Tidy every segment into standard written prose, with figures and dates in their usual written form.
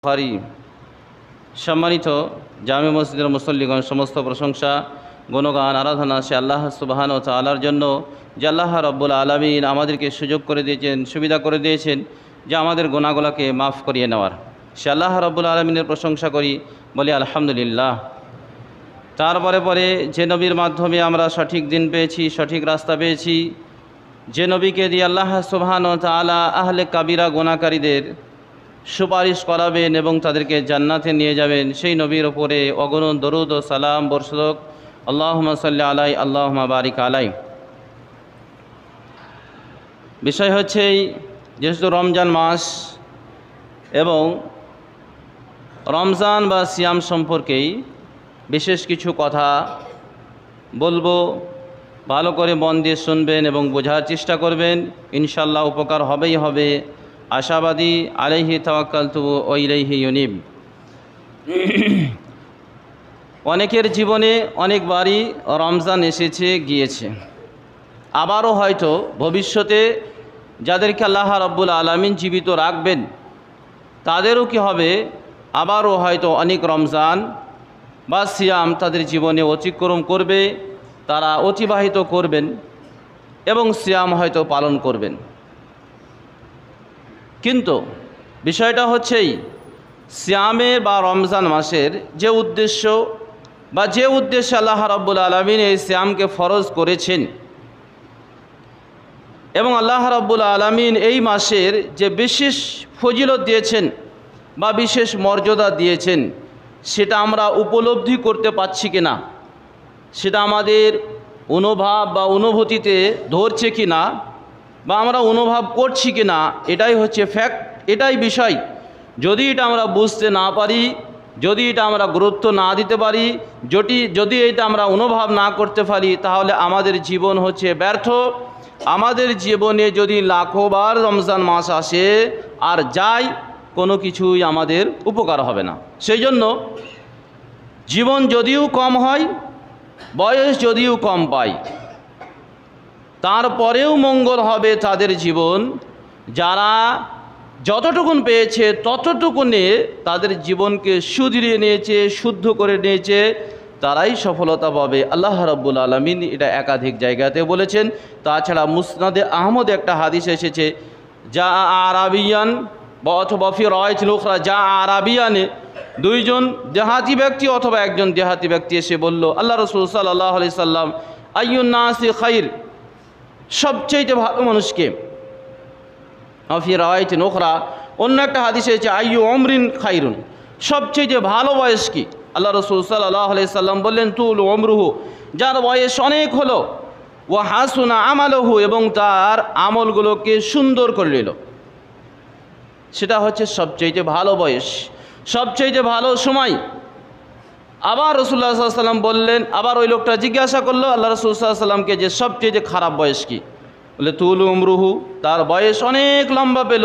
ভারী সম্মানিত জামে মসজিদের মুসল্লিগণ, সমস্ত প্রশংসা গুণগান আরাধনা সে আল্লাহ সুবহানাহু ওয়া তাআলার জন্য, যে আল্লাহ রব্বুল আলামিন আমাদেরকে সুযোগ করে দিয়েছেন, সুবিধা করে দিয়েছেন যে আমাদের গুনাহগুলোকে মাফ করিয়ে নেওয়ার। সে আল্লাহ রব্বুল আলামিনের প্রশংসা করি, বলি আলহামদুলিল্লাহ। তারপরে যে নবীর মাধ্যমে আমরা সঠিক দিন পেয়েছি, সঠিক রাস্তা পেয়েছি, যে নবীকে দিয়ে আল্লাহ সুবহানাহু ওয়া তাআলা আহলে কাবিরা গুনাহকারীদের সুপারিশ করাবেন এবং তাদেরকে জান্নাতে নিয়ে যাবেন, সেই নবীর ওপরে অগণন দরুদ ও সালাম বর্ষক। আল্লাহুম্মা সাল্লি আলাই, আল্লাহুম্মা বারিক আলাই। বিষয় হচ্ছে যেহেতু রমজান মাস এবং রমজান বা সিয়াম সম্পর্কেই বিশেষ কিছু কথা বলবো, ভালো করে মন দিয়ে শুনবেন এবং বোঝার চেষ্টা করবেন, ইনশাল্লাহ উপকার হবেই হবে। আশাবাদী। আলাইহি তাওয়াক্কালতু ওয়া ইলাইহি ইউনিব। অনেকের জীবনে অনেকবারই রমজান এসেছে গিয়েছে, আবারও হয়তো ভবিষ্যতে যাদেরকে আল্লাহ রাব্বুল আলামিন জীবিত রাখবেন তাদেরও কি হবে, আবারও হয়তো অনেক রমজান বা সিয়াম তাদের জীবনে অতিক্রম করবে, তারা অতিবাহিত করবেন এবং সিয়াম হয়তো পালন করবেন। কিন্তু বিষয়টা হচ্ছেই সিয়ামের বা রমজান মাসের যে উদ্দেশ্য বা যে উদ্দেশ্যে আল্লাহ রাব্বুল আলামিন এই সিয়ামকে ফরজ করেছেন এবং আল্লাহ রাব্বুল আলামিন এই মাসের যে বিশেষ ফজিলত দিয়েছেন বা বিশেষ মর্যাদা দিয়েছেন, সেটা আমরা উপলব্ধি করতে পারছি কিনা, সেটা আমাদের অনুভব বা অনুভূতিতে ধরছে কিনা বা আমরা অনুভব করছি কিনা, এটাই হচ্ছে ফ্যাক্ট, এটাই বিষয়। যদি এটা আমরা বুঝতে না পারি, যদি এটা আমরা গুরুত্ব না দিতে পারি, যদি এটা আমরা অনুভব না করতে পারি, তাহলে আমাদের জীবন হচ্ছে ব্যর্থ। আমাদের জীবনে যদি লাখোবার রমজান মাস আসে আর যায়, কোনো কিছুই আমাদের উপকার হবে না। সেই জন্য জীবন যদিও কম হয়, বয়স যদিও কম পায়, তারপরেও মঙ্গল হবে তাদের জীবন যারা যতটুকুন পেয়েছে ততটুকুনে তাদের জীবনকে সুধরিয়ে নিয়েছে, শুদ্ধ করে নিয়েছে, তারাই সফলতা পাবে। আল্লাহ রাব্বুল আলামিন এটা একাধিক জায়গাতে বলেছেন। তাছাড়া মুসনাদে আহমদ একটা হাদিস এসেছে, যা আরাবিয়ান বা অথবা ফি রাওয়ায়াতিল উখরা যা আরাবিয়ানে, দুইজন দেহাতি ব্যক্তি অথবা একজন দেহাতি ব্যক্তি এসে বলল, আল্লাহ রাসূল সাল্লাল্লাহু আলাইহি সাল্লাম, আইয়ুন নাসি খাইর, সবচেয়ে ভালো মানুষকে। ফি রাওয়ায়াতিন উখরা, অন্য একটা হাদিসে এসেছে আইয়ু উমরিন খাইরুন, সবচেয়ে ভালো বয়স কি? আল্লাহ রাসূল সাল্লাল্লাহু আলাইহি সাল্লাম বললেন, তুল উমরুহু, যার বয়স অনেক হলো, ওয়া হাসুনা আমালুহু, এবং তার আমলগুলোকে সুন্দর করে নিল, সেটা হচ্ছে সবচেয়ে ভালো বয়স, সবচেয়ে ভালো সময়। আবার রাসূলুল্লাহ সাল্লাল্লাহু আলাইহি সাল্লাম বললেন, আবার ওই লোকটা জিজ্ঞাসা করলো আল্লাহ রাসূল সাল্লাল্লাহু আলাইহি সাল্লামকে যে সবচেয়ে খারাপ বয়স কি? বলে তুল উমরুহু, তার বয়স অনেক লম্বা পেল,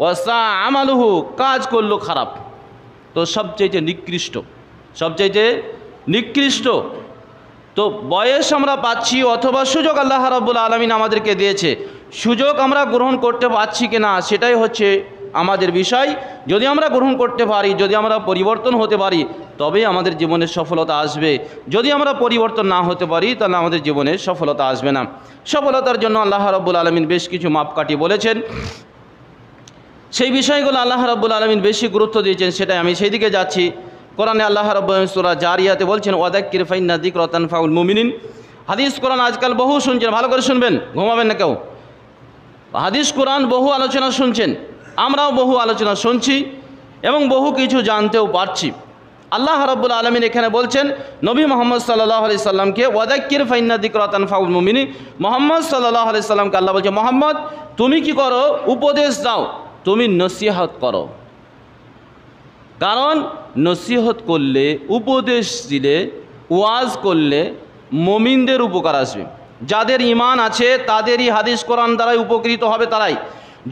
ওয়াসা আমালুহু, কাজ করলো খারাপ। তো সবচেয়ে নিকৃষ্ট, সবচেয়ে নিকৃষ্ট তো বয়স আমরা পাচ্ছি অথবা সুযোগ আল্লাহ রাব্বুল আলামিন আমাদেরকে দিয়েছে, সুযোগ আমরা গ্রহণ করতে পারছি কিনা, সেটাই হচ্ছে আমাদের বিষয়। যদি আমরা গ্রহণ করতে পারি, যদি আমরা পরিবর্তন হতে পারি, তবেই আমাদের জীবনে সফলতা আসবে। যদি আমরা পরিবর্তন না হতে পারি, তাহলে আমাদের জীবনে সফলতা আসবে না। সফলতার জন্য আল্লাহ রাব্বুল আলামিন বেশ কিছু মাপকাঠি বলেছেন, সেই বিষয়গুলো আল্লাহ রাব্বুল আলামিন বেশি গুরুত্ব দিয়েছেন, সেটাই আমি সেই দিকে যাচ্ছি। কোরআনে আল্লাহ রাব্বুল আলামিন সূরা জারিয়াতে বলছেন, ওয়াদাক্কির ফাইন্না যিকরা তানফাউল মুমিনিন। হাদিস কোরআন আজকাল বহু শুনছেন, ভালো করে শুনবেন, ঘুমাবেন না কেউ। হাদিস কোরআন বহু আলোচনা শুনছেন, আমরাও বহু আলোচনা শুনছি এবং বহু কিছু জানতেও পারছি। আল্লাহ রাব্বুল আলামিন এখানে বলছেন নবী মুহাম্মদ সাল্লাল্লাহু আলাইহি সাল্লামকে, ওয়াদাক্কির ফাইন্না যিকরা তানফাউল মুমিনিন। মুহাম্মদ সাল্লাল্লাহু আলাইহি সাল্লামকে আল্লাহ বলছে, মুহাম্মদ তুমি কি করো? উপদেশ দাও, তুমি নসিহত করো। কারণ নসিহত করলে, উপদেশ দিলে, ওয়াজ করলে মুমিনদের উপকার আসবে। যাদের ঈমান আছে তাদেরই হাদিস কোরআন দ্বারাই উপকৃত হবে তারাই।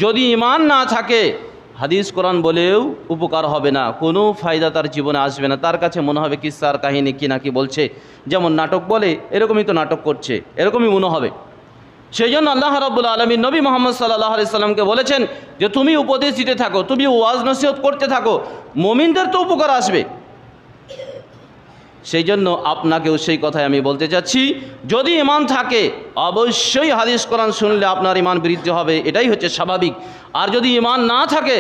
যদি ঈমান না থাকে, হাদিস কোরআন বলেও উপকার হবে না, কোনো ফায়দা তার জীবনে আসবে না। তার কাছে মনে হবে কিসসার কাহিনী কি নাকি বলছে, যেমন নাটক বলে এরকমই তো নাটক করছে, এরকমই মনে হবে। সেই জন্য আল্লাহ রাব্বুল আলামিন নবী মুহাম্মদ সাল্লাল্লাহু আলাইহি সাল্লামকে বলেছেন যে তুমি উপদেশ দিতে থাকো, তুমি ওয়াজ নসিহত করতে থাকো, মুমিনদের তো উপকার আসবে। সেই জন্য আপনাকেও সেই কথাই আমি বলতে চাচ্ছি, যদি ঈমান থাকে অবশ্যই হাদিস কোরআন শুনলে আপনার ঈমান বৃদ্ধি হবে, এটাই হচ্ছে স্বাভাবিক। আর যদি ঈমান না থাকে,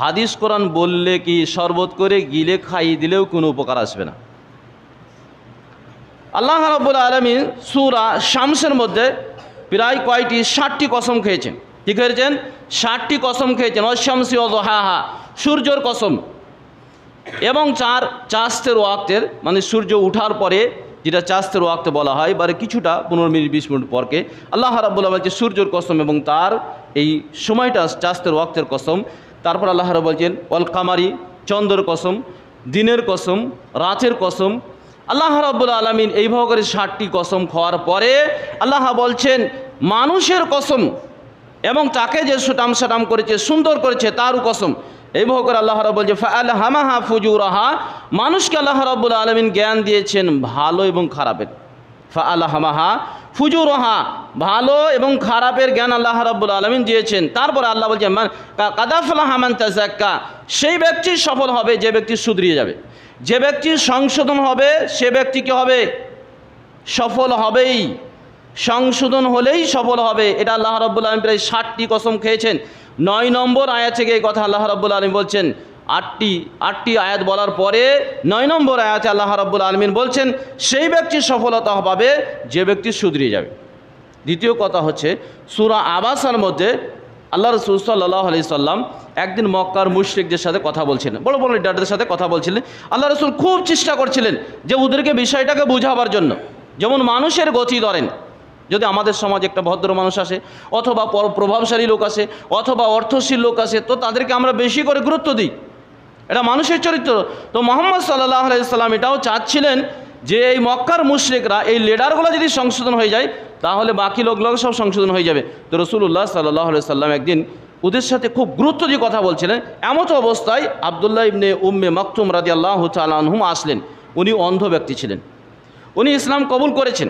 হাদিস কোরআন বললে কি শরবত করে গিলে খাইয়ে দিলেও কোনো উপকার আসবে না। আল্লাহ রাব্বুল আলামিন সূরা শামসের মধ্যে প্রায় কয়টি 60টি কসম খেয়েছেন। কি খেয়েছেন? 60টি কসম খেয়েছেন। ওয়াশ-শামসি ওয়া দুহাহা, সূর্যর কসম, এবং চাস্তের ওয়াক্তের, মানে সূর্য উঠার পরে যেটা চাস্তের ওয়াক্তে বলা হয়, এবারে কিছুটা 15 মিনিট 20 মিনিট পরকে আল্লাহ রাব্বুল আলামিন বলছে সূর্যর কসম এবং তার এই সময়টা চাস্তের ওয়াক্তের কসম। তারপর আল্লাহ রাব্বুল বলছেন ওয়াল কামারি, চন্দ্রের কসম, দিনের কসম, রাতের কসম। আল্লাহ রাব্বুল আলামিন এইভাবে করে 60টি কসম খাওয়ার পরে আল্লাহ বলছেন মানুষের কসম, এবং তাকে যে সুটাম করেছে, সুন্দর করেছে, তারও কসম। এইভাবে করে আল্লাহ রাব্বুল বলছে ফাআলহামাহা ফুজুরাহা, মানুষকে আল্লাহ রাব্বুল আলামিন জ্ঞান দিয়েছেন ভালো এবং খারাপের। ফাআলহামাহা ফুজুরাহা, ভালো এবং খারাপের জ্ঞান আল্লাহ রাব্বুল আলামিন দিয়েছেন। তারপরে আল্লাহ বলছেন কাদ আফলাহা মান তাযাক্কা, সেই ব্যক্তি সফল হবে যে ব্যক্তি শুধরিয়ে যাবে, যে ব্যক্তি সংশোধন হবে সে ব্যক্তি কি হবে? সফল হবেই, সংশোধন হলেই সফল হবে। এটা আল্লাহ রাব্বুল আলামিন প্রায় 60টি কসম খেয়েছেন। 9 নম্বর আয়াত থেকে এই কথা আল্লাহ রাব্বুল আলামিন বলছেন। 8টি আয়াত বলার পরে 9 নম্বর আয়াতে আল্লাহ রাব্বুল আলামিন বলছেন সেই ব্যক্তি সফলতা পাবে যে ব্যক্তি শুধরিয়ে যাবে। দ্বিতীয় কথা হচ্ছে সূরা আবাসার মধ্যে আল্লাহ রাসূল সাল্লাল্লাহু আলাইহি সাল্লাম একদিন মক্কার মুশরিকদের সাথে কথা বলছিলেন, বড় বড় লিডারদের সাথে কথা বলছিলেন। আল্লাহ রাসূল খুব চেষ্টা করছিলেন যে ওদেরকে বিষয়টাকে বোঝাবার জন্য। যেমন মানুষের গতি ধরেন, যদি আমাদের সমাজে একটা ভদ্র মানুষ আসে, অথবা প্রভাবশালী লোক আসে, অথবা অর্থশীল লোক আসে, তো তাদেরকে আমরা বেশি করে গুরুত্ব দিই, এটা মানুষের চরিত্র। তো মুহাম্মদ সাল্লাল্লাহু আলাইহি সাল্লাম এটাও চাচ্ছিলেন যে এই মক্কার মুশরিকরা, এই লিডারগুলো যদি সংশোধন হয়ে যায় তাহলে বাকি লোকগুলো সব সংশোধন হয়ে যাবে। তো রাসূলুল্লাহ সাল্লাল্লাহু আলাইহি সাল্লাম একদিন ওদের সাথে খুব গুরুত্ব দিয়ে কথা বলছিলেন। এমত অবস্থায় আব্দুল্লাহ ইবনে উম্মে মাকতুম রাদিয়াল্লাহু তাআলা আনহুম আসলেন। উনি অন্ধ ব্যক্তি ছিলেন, উনি ইসলাম কবুল করেছেন,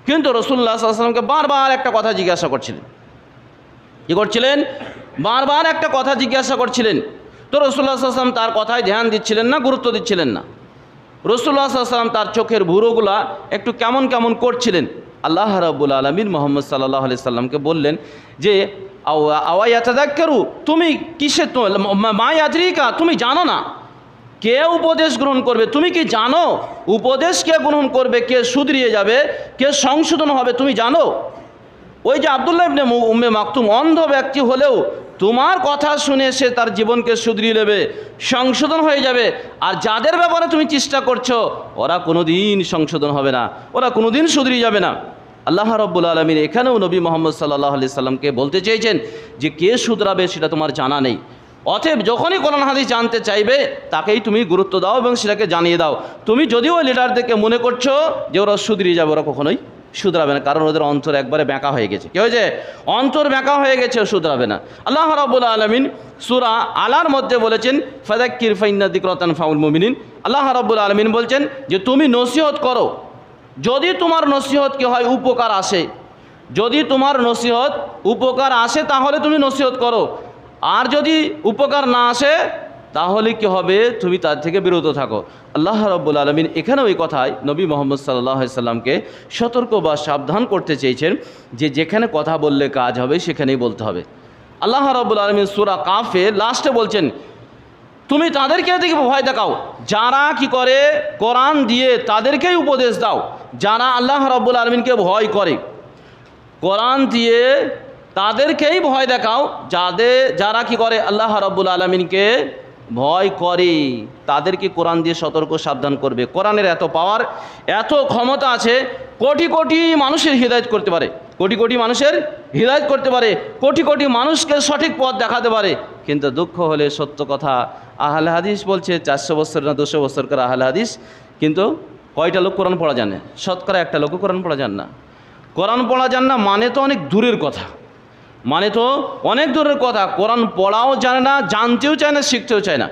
কিন্তু রাসূলুল্লাহ সাল্লাল্লাহু আলাইহি ওয়াসাল্লামকে বারবার একটা কথা জিজ্ঞাসা করছিলেন। কী করছিলেন? বারবার একটা কথা জিজ্ঞাসা করছিলেন। তো রাসূলুল্লাহ সাল্লাল্লাহু আলাইহি ওয়াসাল্লাম তার কথায় ধ্যান দিচ্ছিলেন না, গুরুত্ব দিচ্ছিলেন না। রাসূলুল্লাহ সাল্লাল্লাহু আলাইহি ওয়াসাল্লাম তার চোখের ভুরুগুলা একটু কেমন কেমন করছিলেন। আল্লাহ রাব্বুল আলামিন মুহাম্মদ সাল্লাল্লাহু আলাইহি সাল্লামকে বললেন যে আওয়া ইয়াতাযাক্কারু, তুমি কিসে মা ইয়াদরিকা, তুমি জানো না কে উপদেশ গ্রহণ করবে? তুমি কি জানো উপদেশ কে গ্রহণ করবে, কে শুধরিয়ে যাবে, কে সংশোধন হবে? তুমি জানো? ওই যে আব্দুল্লাহ ইবনে উম্মে মাকতুম অন্ধ ব্যক্তি হলেও তোমার কথা শুনে সে তার জীবনকে শুধরিয়ে নেবে, সংশোধন হয়ে যাবে। আর যাদের ব্যাপারে তুমি চেষ্টা করছো ওরা কোনোদিন সংশোধন হবে না, ওরা কোনোদিন শুধরিয়ে যাবে না। আল্লাহ রাব্বুল আলামিন এখানেও নবী মুহাম্মদ সাল্লাল্লাহু আলাইহি সাল্লামকে বলতে চেয়েছেন যে কে শুধরাবে সেটা তোমার জানা নেই। অতএব যখনই কোরআন হাদিস জানতে চাইবে তাকেই তুমি গুরুত্ব দাও এবং সেটাকে জানিয়ে দাও। তুমি যদিও লিডারদেরকে মনে করছো যে ওরা শুধরিয়ে যাবে, ওরা কখনোই শুধরাবে না, কারণ ওদের অন্তর একবারে ব্যাঁকা হয়ে গেছে। কি হয়েছে? অন্তর ব্যাঁকা হয়ে গেছে, শুধরাবে না। আল্লাহ রাব্বুল আলামিন সূরা আলার মধ্যে বলেছেন ফাযাক্কির ফাইন্না যিকরা তানফাউল মুমিনিন। আল্লাহ রাব্বুল আলামিন বলছেন যে তুমি নসিহত করো, যদি তোমার নসিহত কি হয় উপকার আসে, যদি তোমার নসিহত উপকার আসে তাহলে তুমি নসিহত করো, আর যদি উপকার না আসে তাহলে কি হবে? তুমি তার থেকে বিরত থাকো। আল্লাহ রাব্বুল আলামিন এখানেও এই কথায় নবী মুহাম্মদ সাল্লাল্লাহু আলাইহি সাল্লামকে সতর্ক বা সাবধান করতে চেয়েছেন যে যেখানে কথা বললে কাজ হবে সেখানেই বলতে হবে। আল্লাহ রাব্বুল আলামিন সূরা কাফে লাস্টে বলছেন তুমি তাদেরকে দিকে ভয় দেখাও যারা কি করে কোরআন দিয়ে তাদেরকেই উপদেশ দাও, যারা আল্লাহ রাব্বুল আলামিনকে ভয় করে, কোরআন দিয়ে তাদেরকেই ভয় দেখাও যারা কি করে আল্লাহ রাব্বুল আলামিনকে ভয় করে, তাদেরকে কোরআন দিয়ে সতর্ক সাবধান করবে। কোরআনের এত পাওয়ার, এত ক্ষমতা আছে, কোটি কোটি মানুষের হিদায়াত করতে পারে, কোটি কোটি মানুষের হিদায়াত করতে পারে, কোটি কোটি মানুষকে সঠিক পথ দেখাতে পারে। কিন্তু দুঃখ হলে সত্য কথা, আহলে হাদিস বলছে 400 বছর না 200 বছর করে আহলে হাদিস, কিন্তু কয়টা লোক কোরআন পড়া জানে? শতকরা একটা লোকও কোরআন পড়া জান না। কোরআন পড়া জান না মানে তো অনেক দূরের কথা, মানে তো অনেক দূরের কথা। কোরআন পড়াও জানে না, জানতেও চায় না, শিখতেও চায় না।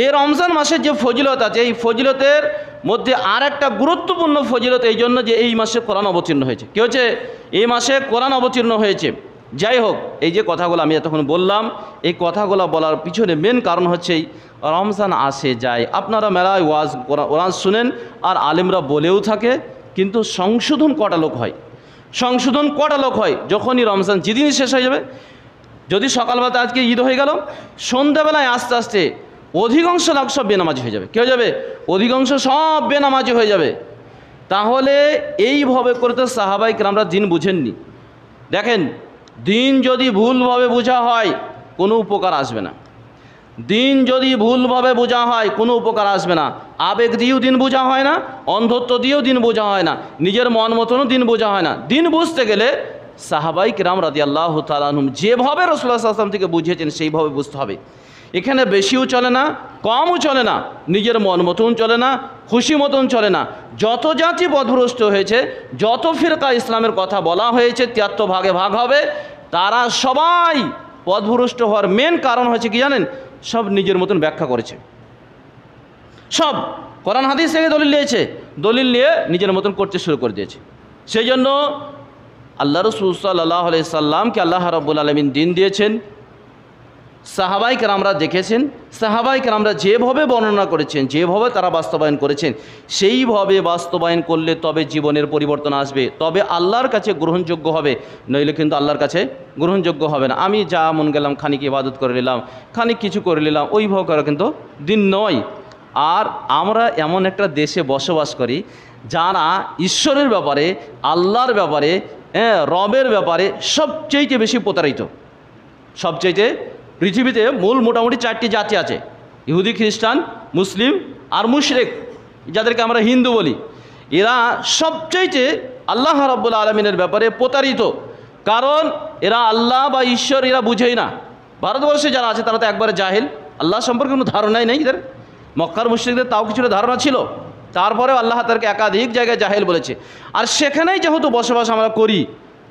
এই রমজান মাসের যে ফজিলত আছে, এই ফজিলতের মধ্যে আর একটা গুরুত্বপূর্ণ ফজিলত এই জন্য যে এই মাসে কোরআন অবতীর্ণ হয়েছে। কী হচ্ছে? এই মাসে কোরআন অবতীর্ণ হয়েছে। যাই হোক, এই যে কথাগুলো আমি এতক্ষণ বললাম, এই কথাগুলো বলার পিছনে মেন কারণ হচ্ছে এই রমজান আসে যায়, আপনারা মেলায় ওয়াজ শুনেন আর আলেমরা বলেও থাকে, কিন্তু সংশোধন কটা লোক হয়? সংশোধন কটা লোক হয়? যখনই রমজান যেদিনই শেষ হয়ে যাবে, যদি সকালবেলা আজকে ঈদ হয়ে গেল, সন্ধ্যাবেলায় আস্তে আস্তে অধিকাংশ লোক সব বেনামাজি হয়ে যাবে। কী হয়ে যাবে? অধিকাংশ সব বেনামাজি হয়ে যাবে। তাহলে এইভাবে করে তো সাহাবায়ে কেরামরা দিন বুঝেননি। দেখেন, দিন যদি ভুলভাবে বোঝা হয় কোনো উপকার আসবে না। দিন যদি ভুলভাবে বোঝা হয় কোনো উপকার আসবে না। আবেগ দিয়েও দিন বোঝা হয় না, অন্ধত্ব দিয়েও দিন বোঝা হয় না, নিজের মন মতনও দিন বোঝা হয় না। দিন বুঝতে গেলে সাহাবায়ে কেরাম রাদিয়াল্লাহু তাআলা আনহুম যেভাবে রাসূলুল্লাহ সাল্লাল্লাহু আলাইহি ওয়াসাল্লাম থেকে বুঝিয়েছেন সেইভাবে বুঝতে হবে। এখানে বেশিও চলে না, কমও চলে না, নিজের মন মতন চলে না, খুশি মতন চলে না। যত জাতি পথভ্রষ্ট হয়েছে, যত ফিরকা ইসলামের কথা বলা হয়েছে 73 ভাগে ভাগ হবে, তারা সবাই পথভ্রষ্ট হওয়ার মেন কারণ হচ্ছে কি জানেন? সব নিজের মতন ব্যাখ্যা করেছে, সব কোরআন হাদিস থেকে দলিল নিয়েছে, দলিল নিয়ে নিজের মতন করতে শুরু করে দিয়েছে। সেই জন্য আল্লাহ রাসূল সাল্লাল্লাহু আলাইহি সাল্লামকে আল্লাহ রাব্বুল আলামিন দিন দিয়েছেন। সাহাবায়ে কেরামরা দেখেছেন, সাহাবায়ে কেরামরা যেভাবে বর্ণনা করেছেন, যেভাবে তারা বাস্তবায়ন করেছেন, সেইভাবে বাস্তবায়ন করলে তবে জীবনের পরিবর্তন আসবে, তবে আল্লাহর কাছে গ্রহণযোগ্য হবে, নইলে কিন্তু আল্লাহর কাছে গ্রহণযোগ্য হবে না। আমি যা মন গেলাম খানিক ইবাদত করে নিলাম, খানিক কিছু করে নিলাম, ওইভাবে করা কিন্তু দিন নয়। আর আমরা এমন একটা দেশে বসবাস করি যারা ঈশ্বরের ব্যাপারে, আল্লাহর ব্যাপারে, রবের ব্যাপারে সবচেয়ে বেশি প্রতারিত। সবচেয়ে পৃথিবীতে মূল মোটামুটি 4টি জাতি আছে: ইহুদি, খ্রিস্টান, মুসলিম আর মুশরিক, যাদেরকে আমরা হিন্দু বলি। এরা সবচেয়ে আল্লাহ রাব্বুল আলামিনের ব্যাপারে প্রতারিত, কারণ এরা আল্লাহ বা ঈশ্বর এরা বুঝেই না। ভারতবর্ষে যারা আছে তারা তো একবারে জাহেল, আল্লাহ সম্পর্কে কোনো ধারণাই নেই এদের। মক্কার মুশরিকদের তাও কিছুটা ধারণা ছিল, তারপরেও আল্লাহ তাদেরকে একাধিক জায়গায় জাহেল বলেছে। আর সেখানেই যেহেতু বসবাস আমরা করি,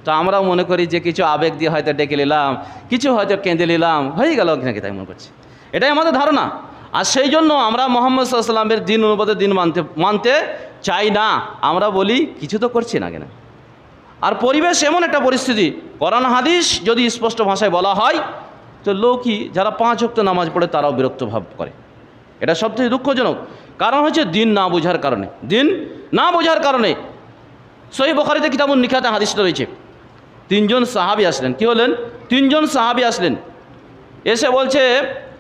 তো আমরাও মনে করি যে কিছু আবেগ দিয়ে হয়তো ডেকে নিলাম, কিছু হয়তো কেঁদে নিলাম, হয়ে গেল নাকি, তাই মনে করছি। এটাই আমাদের ধারণা। আর সেই জন্য আমরা মুহাম্মদ সাল্লাল্লাহু আলাইহি ওয়াসাল্লামের দিন অনুপাতে দিন মানতে চাই না। আমরা বলি কিছু তো করছি না কেন। আর পরিবেশ এমন একটা পরিস্থিতি, কোরআন হাদিস যদি স্পষ্ট ভাষায় বলা হয়, তো লোকই যারা 5 ওয়াক্ত নামাজ পড়ে তারাও বিরক্ত ভাব করে। এটা সবথেকে দুঃখজনক কারণ হচ্ছে দিন না বোঝার কারণে। দিন না বোঝার কারণে সহিহ বুখারীতে কিতাবুন নিকাতে হাদিসটা রয়েছে। 3 জন সাহাবী আসলেন। কি হলেন? 3 জন সাহাবী আসলেন, এসে বলছে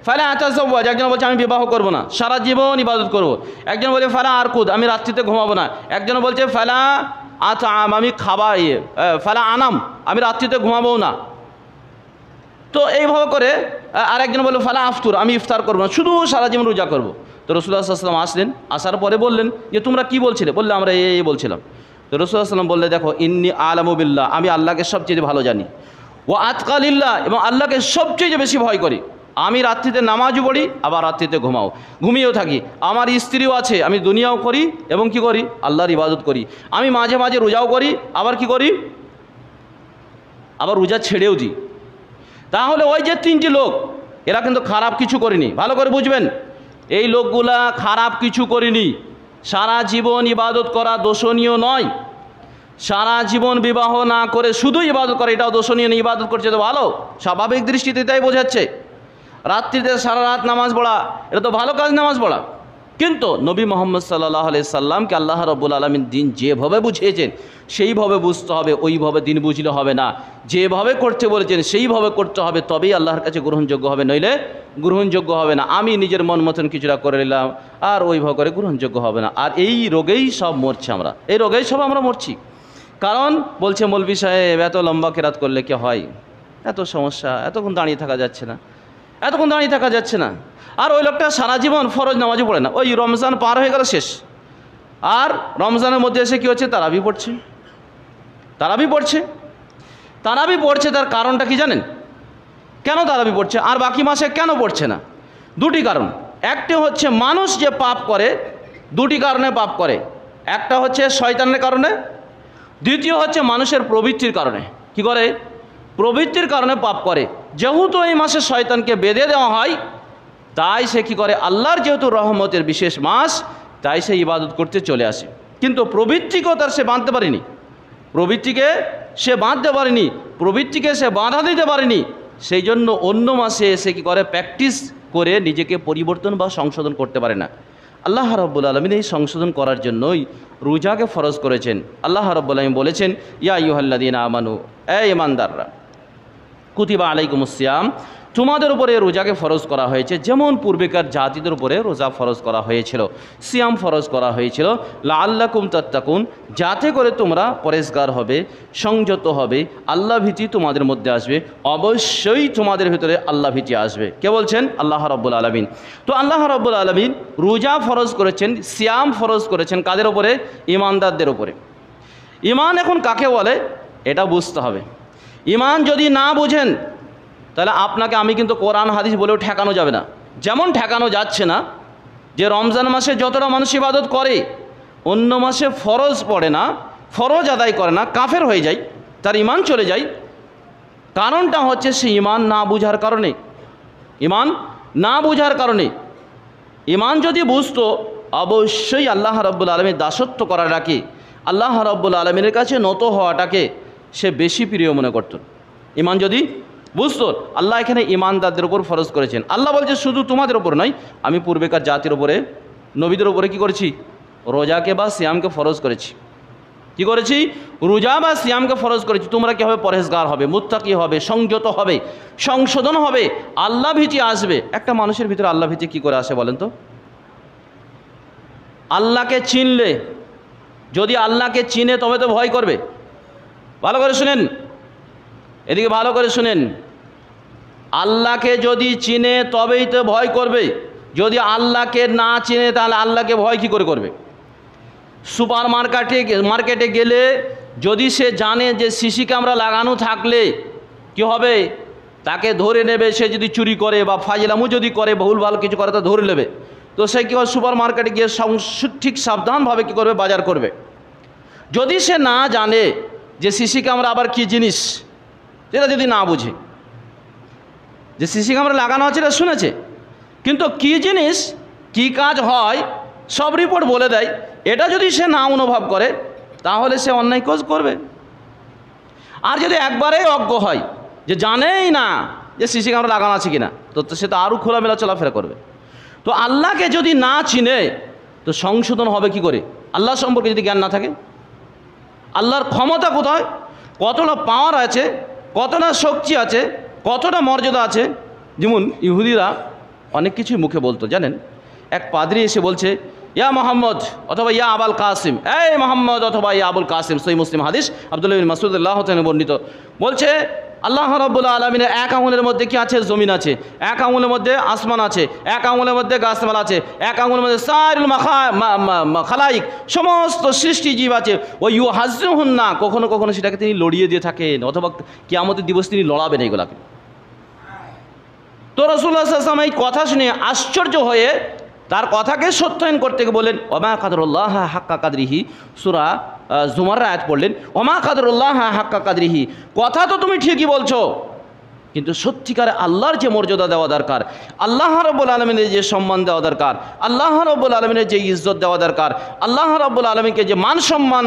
ফালা আতাযাওয়াজ, একজন বলছে আমি বিবাহ করব না, সারা জীবন ইবাদত করব। একজন বলছে ফালা আরকুদ, আমি রাত্রিতে ঘুমাবো না। একজন বলছে ফালা আতআম, আমি খাবার ফালা আনাম, আমি রাত্রিতে ঘুমাবো না। তো এইভাবে করে আরেকজন বলল ফালা আফতুর, আমি ইফতার করব না, শুধু সারা জীবন রোজা করব। তো রাসূলুল্লাহ সাল্লাল্লাহু আলাইহি ওয়াসাল্লাম আসলেন, আসার পরে বললেন যে তোমরা কি বলছিলে? বললে আমরা এই বলছিলাম। তো রাসূলুল্লাহ সাল্লাল্লাহু আলাইহি ওয়াসাল্লাম বললে দেখো, ইন্নী আলামু বিল্লাহ, আমি আল্লাহকে সবচেয়ে ভালো জানি, ওয়া আতকা লিল্লাহ, এবং আল্লাহকে সবচেয়ে বেশি ভয় করি। আমি রাত্রিতে নামাজও পড়ি, আবার রাত্রিতে ঘুমিয়েও থাকি। আমার স্ত্রীও আছে, আমি দুনিয়াও করি এবং কি করি? আল্লাহর ইবাদত করি। আমি মাঝে মাঝে রোজাও করি, আবার কি করি? আবার রোজা ছেড়েও দিই। তাহলে ওই যে 3টি লোক, এরা কিন্তু খারাপ কিছু করেনি, ভালো করে বুঝবেন। এই লোকগুলা খারাপ কিছু করেনি। সারা জীবন ইবাদত করা দোষণীয় নয়, সারা জীবন বিবাহ না করে শুধু ইবাদত করে এটাও দোষণীয় নেই। ইবাদত করছে তো ভালো, স্বাভাবিক দৃষ্টিতে তাই বোঝাচ্ছে। রাত্রিতে সারা রাত নামাজ পড়া, এটা তো ভালো কাজ নামাজ পড়া। কিন্তু নবী মুহাম্মদ সাল্লাল্লাহু আলাইহি সাল্লামকে আল্লাহ রাব্বুল আলামিন দিন যেভাবে বুঝিয়েছেন সেইভাবে বুঝতে হবে, ওইভাবে দিন বুঝলে হবে না। যেভাবে করতে বলেছেন সেইভাবে করতে হবে, তবেই আল্লাহর কাছে গ্রহণযোগ্য হবে, নইলে গ্রহণযোগ্য হবে না। আমি নিজের মন মতন কিছুটা করে নিলাম আর ওইভাবে করে গ্রহণযোগ্য হবে না। আর এই রোগেই সব মরছে আমরা, এই রোগেই সব আমরা মরছি। কারণ বলছে মৌলভী সাহেব এত লম্বা কেরাত করলে কি হয়, এত সমস্যা, এতক্ষণ দাঁড়িয়ে থাকা যাচ্ছে না, এতক্ষণ দাঁড়িয়ে থাকা যাচ্ছে না। আর ওই লোকটা সারা জীবন ফরজ নামাজও পড়ে না, ওই রমজান পার হয়ে গেল শেষ, আর রমজানের মধ্যে এসে কী হচ্ছে? তারাবি পড়ছে, তারাবি পড়ছে, তারাবি পড়ছে। তার কারণটা কি জানেন? কেন তারাবি পড়ছে আর বাকি মাসে কেন পড়ছে না? 2টি কারণ। একটি হচ্ছে মানুষ যে পাপ করে, 2টি কারণে পাপ করে। একটা হচ্ছে শয়তানের কারণে, দ্বিতীয় হচ্ছে মানুষের প্রবৃত্তির কারণে। কি করে? প্রবৃত্তির কারণে পাপ করে। যেহেতু এই মাসে শয়তানকে বেঁধে দেওয়া হয়, তাই সে কী করে, আল্লাহর যেহেতু রহমতের বিশেষ মাস, তাই সে ইবাদত করতে চলে আসে। কিন্তু প্রবৃত্তিকেও তার সে বাঁধতে পারেনি, প্রবৃত্তিকে সে বাঁধতে পারেনি, প্রবৃত্তিকে সে বাধা দিতে পারেনি। সেই জন্য অন্য মাসে সে কী করে, প্র্যাকটিস করে নিজেকে পরিবর্তন বা সংশোধন করতে পারে না। আল্লাহ রাব্বুল আলামিন এই সংশোধন করার জন্যই রোজাকে ফরজ করেছেন। আল্লাহ রাব্বুল আলামিন বলেছেন, ইয়া আইয়ুহাল্লাযীনা আমানু, এ ঈমানদাররা, কুতিবা আলাইকুমুস সিয়াম, তোমাদের উপরে রোজাকে ফরজ করা হয়েছে, যেমন পূর্বেকার জাতিদের উপরে রোজা ফরজ করা হয়েছিল, সিয়াম ফরজ করা হয়েছিল, লাআল্লাকুম তাত্তাকুন, যাতে করে তোমরা পরেজগার হবে, সংযত হবে, আল্লাহ ভীতি তোমাদের মধ্যে আসবে। অবশ্যই তোমাদের ভিতরে আল্লাহ ভীতি আসবে। কে বলছেন? আল্লাহ রাব্বুল আলামিন। তো আল্লাহ রাব্বুল আলামিন রোজা ফরজ করেছেন, সিয়াম ফরজ করেছেন কাদের উপরে? ঈমানদারদের উপরে। ঈমান এখন কাকে বলে এটা বুঝতে হবে। ঈমান যদি না বুঝেন তাহলে আপনাকে আমি কিন্তু কোরআন হাদিস বলেও ঠেকানো যাবে না। যেমন ঠেকানো যাচ্ছে না যে রমজান মাসে যতটা মানুষ ইবাদত করে অন্য মাসে ফরজ পড়ে না, ফরজ আদায় করে না, কাফের হয়ে যায়, তার ঈমান চলে যায়। কারণটা হচ্ছে সে ঈমান না বুঝার কারণে। ঈমান না বুঝার কারণে। ঈমান যদি বুঝতো অবশ্যই আল্লাহ রাব্বুল আলামিন দাসত্ব করাটাকে, আল্লাহ রাব্বুল আলামিনের কাছে নত হওয়াটাকে সে বেশি প্রিয় মনে করত। ঈমান যদি বুঝতো, আল্লাহ এখানে ঈমানদারদের উপর ফরজ করেছেন। আল্লাহ বলছে শুধু তোমাদের উপর নয়, আমি পূর্বেকার জাতির উপরে, নবীদের উপরে কি করেছি? রোজাকে বা সিয়ামকে ফরজ করেছি। কি করেছি? রোজা বা সিয়ামকে ফরজ করেছি। তোমরা কি হবে? পরহেজগার হবে, মুত্তাকি হবে, সংযত হবে, সংশোধন হবে, আল্লাহ ভীতি আসবে। একটা মানুষের ভিতরে আল্লাহ ভীতি কী করে আসে বলেন তো? আল্লাহকে চিনলে, যদি আল্লাহকে চিনে তবে তো ভয় করবে। ভালো করে শুনেন, এদিকে ভালো করে শুনেন, আল্লাহকে যদি চিনে তবেই তো ভয় করবে। যদি আল্লাহকে না চিনে তাহলে আল্লাহকে ভয় কী করে করবে? সুপার মার্কেটে গেলে যদি সে জানে যে সিসি ক্যামেরা লাগানো থাকলে কি হবে, তাকে ধরে নেবে। সে যদি চুরি করে বা ফাজলামু যদি করে, ভুলভাল কিছু করে, তা ধরে নেবে। তো সে কী হয়, সুপার মার্কেটে গিয়ে ঠিক সাবধানভাবে কী করবে? বাজার করবে। যদি সে না জানে যে সিসি ক্যামেরা আবার কী জিনিস, এটা যদি না বুঝে, যে সিসি ক্যামেরা লাগানো আছে এটা শুনেছে, কিন্তু কী জিনিস, কী কাজ হয় সব রিপোর্ট বলে দেয়, এটা যদি সে না অনুভব করে তাহলে সে অন্যায় কাজ করবে। আর যদি একবারেই অজ্ঞ হয়, যে জানেই না যে সিসি ক্যামেরা লাগানো আছে কিনা, তো সে তো আরও খোলামেলা চলাফেরা করবে। তো আল্লাহকে যদি না চিনে তো সংশোধন হবে কি করে? আল্লাহ সম্পর্কে যদি জ্ঞান না থাকে, আল্লাহর ক্ষমতা কোথায়, কতটা পাওয়ার আছে, কতটা শক্তি আছে, কতটা মর্যাদা আছে। যেমন ইহুদিরা অনেক কিছুই মুখে বলতো, জানেন। এক পাদ্রী এসে বলছে, ইয়া মোহাম্মদ অথবা ইয়া আবুল কাসিম, এই মোহাম্মদ অথবা ইয়া আবুল কাসিম। সহিহ মুসলিম হাদিস, আব্দুল্লাহ বিন মাসউদ রাদিয়াল্লাহু তাআলা বর্ণিত। বলছে আল্লাহ রাব্বুল আলামিনের এক আঙুলের মধ্যে কি আছে? জমিন আছে। এক আঙুলের মধ্যে আসমান আছে। এক আঙুলের মধ্যে গাছপালা আছে। এক আঙুলের মধ্যে সাইরুল খালাইক, সমস্ত সৃষ্টি জীব আছে। ও ইউ হাজরুহুন না, কখনো কখনো সেটাকে তিনি লড়িয়ে দিয়ে থাকেন, অথবা কিয়ামতের দিবস তিনি লড়াবেন এইগুলাকে। তো রাসূলুল্লাহ সাল্লাল্লাহু আলাইহি ওয়াসাল্লাম এই কথা শুনে আশ্চর্য হয়ে তার কথাকে সত্যায়ন করতে গিয়ে বললেন, ওমা কাদরুল্লাহ হাক্কা কাদরিহি, সূরা জুমার আয়াত পড়লেন, ওমা কাদরুল্লাহ হাক্কা কাদরিহি। কথা তো তুমি ঠিকই বলছো, কিন্তু সত্যিকারে আল্লাহর যে মর্যাদা দেওয়া দরকার, আল্লাহ রাব্বুল আলামিনের যে সম্মান দেওয়া দরকার, আল্লাহ রাব্বুল আলামিনের যে ইজ্জত দেওয়া দরকার, আল্লাহ রাব্বুল আলামিনকে যে মান সম্মান,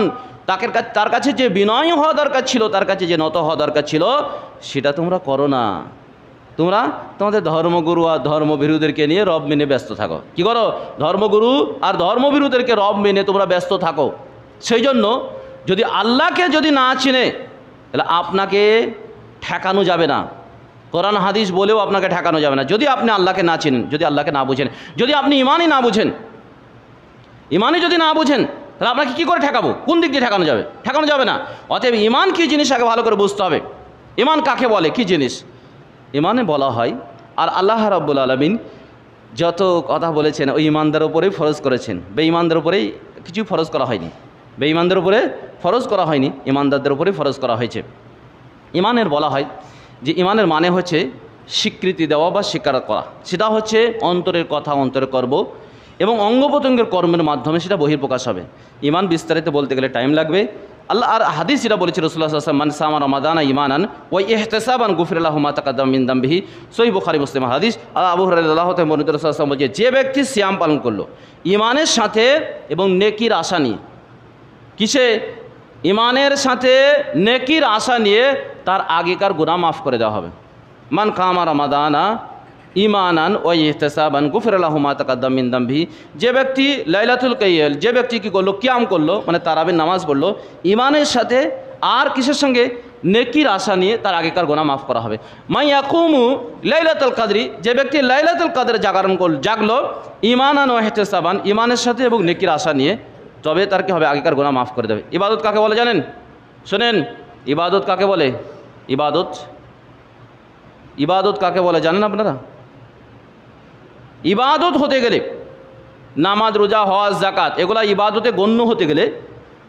তার কাছে যে বিনয় হওয়া দরকার ছিল, তার কাছে যে নত হওয়া দরকার ছিল, সেটা তোমরা করো না। তোমরা তোমাদের ধর্মগুরু আর ধর্মবিরোধীদেরকে নিয়ে রব মেনে ব্যস্ত থাকো। কি করো? ধর্মগুরু আর ধর্মবিরোধীদেরকে রব মেনে তোমরা ব্যস্ত থাকো। সেই জন্য যদি আল্লাহকে যদি না চিনে তাহলে আপনাকে ঠেকানো যাবে না, কোরআন হাদিস বলেও আপনাকে ঠেকানো যাবে না। যদি আপনি আল্লাহকে না চিনেন, যদি আল্লাহকে না বুঝেন, যদি আপনি ইমানই না বুঝেন, ইমানই যদি না বুঝেন, তাহলে আপনাকে কী করে ঠেকাবো? কোন দিক দিয়ে ঠেকানো যাবে? ঠেকানো যাবে না। অতএব ইমান কী জিনিস আগে ভালো করে বুঝতে হবে। ইমান কাকে বলে, কী জিনিস? ইমানে বলা হয়, আর আল্লাহ রাব্বুল আলামিন যত কথা বলেছেন ওই ইমানদার উপরেই ফরজ করেছেন, বেঈমানদের উপরেই কিছু ফরজ করা হয়নি। বেঈমানদের উপরে ফরজ করা হয়নি, ইমানদারদের উপরেই ফরজ করা হয়েছে। ইমানের বলা হয় যে ইমানের মানে হচ্ছে স্বীকৃতি দেওয়া বা স্বীকার করা। সেটা হচ্ছে অন্তরের কথা অন্তরে করব এবং অঙ্গ প্রত্যঙ্গের কর্মের মাধ্যমে সেটা বহির্প্রকাশ হবে। ইমান বিস্তারিত বলতে গেলে টাইম লাগবে, আল্লাহ আর হাদিস যেটা বলেছে রাসূলুল্লাহ সাল্লাল্লাহু আলাইহি ওয়াসাল্লাম, মান সামা রমাদানা ঈমানান ওয়া ইহতিসাবান গুফিরা লাহু মা তাকাদ্দামা মিন যামবিহি, সহিহ বুখারী মুসলিম হাদিস। আবু হুরায়রা রাদিয়াল্লাহু তাআলা বর্ণিত রাসূলুল্লাহ সাল্লাল্লাহু আলাইহি ওয়াসাল্লাম বলেছে, যে ব্যক্তি সিয়াম পালন করলো ঈমানের সাথে এবং নেকির আশা নিয়ে, কিসে? ঈমানের সাথে নেকির আশা নিয়ে, তার আগেকার গুনাহ মাফ করে দেওয়া হবে। মান কামা রমাদানা ঈমানান ওয়া ইহতিসাবান গুফিরা লাহু মা তাকাদ্দামা মিন যামবিহি, যে ব্যক্তি লাইলাতুল কাইল, যে ব্যক্তি কি করলো? কিয়াম করলো, মানে তারাবির নামাজ পড়লো ঈমানের সাথে আর কিসের সঙ্গে? নেকির আশা নিয়ে, তার আগেকার গুনাহ মাফ করা হবে। মাই ইয়াকুমু লাইলাতুল কদরি, যে ব্যক্তি লাইলাতুল কদরে জাগলো ঈমানান ওয়া ইহতিসাবান, ঈমানের সাথে এবং নেকির আশা নিয়ে, তবে তার কি হবে? আগেকার গুনাহ মাফ করে দেবে। ইবাদত কাকে বলে জানেন? শোনেন, ইবাদত কাকে বলে? ইবাদত কাকে বলে জানেন আপনারা? ইবাদত হতে গেলে নামাজ, রোজা, হজ, যাকাত, এগুলা ইবাদতে গণ্য হতে গেলে